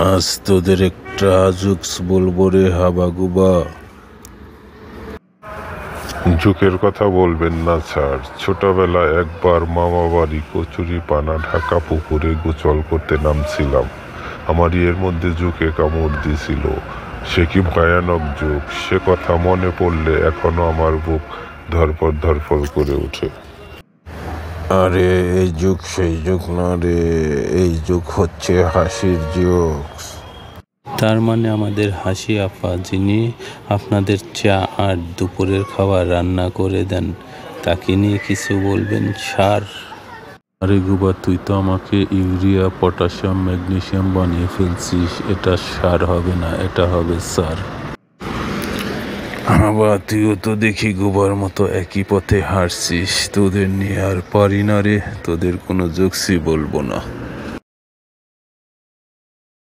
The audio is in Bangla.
আজ তোদের একটা জোকস বলবো রে হাবাগুবা। জোকের কথা বলবেন না স্যার। ছোটবেলায় একবার মামা বাড়ি কচুরিপানা ঢাকা পুকুরে গোসল করতে নামছিলাম। আমার এর মধ্যে জোকে কামড় দিছিল। সে কি ভয়ানক জোক! সে কথা মনে পড়লে এখনো আমার বুক ধরপড় ধরপড় করে ওঠে। আরে এই জোক সেই জোক না রে, এই জোক হচ্ছে হাসির জোকস। তার মানে আমাদের হাসি আপা, যিনি আপনাদের চা আর দুপুরের খাবার রান্না করে দেন, তাকে নিয়ে কিছু বলবেন স্যার? আরে গুবা, তুই তো আমাকে ইউরিয়া, পটাশিয়াম, ম্যাগনেসিয়াম বানিয়ে ফেলছিস। এটা সার হবে না, এটা হবে স্যার। আবার তুইও তো দেখি গোবার মতো একই পথে হাঁটছিস। তোদের নিয়ে আর পারি না রে, তোদের কোনো জোকসই বলবো না।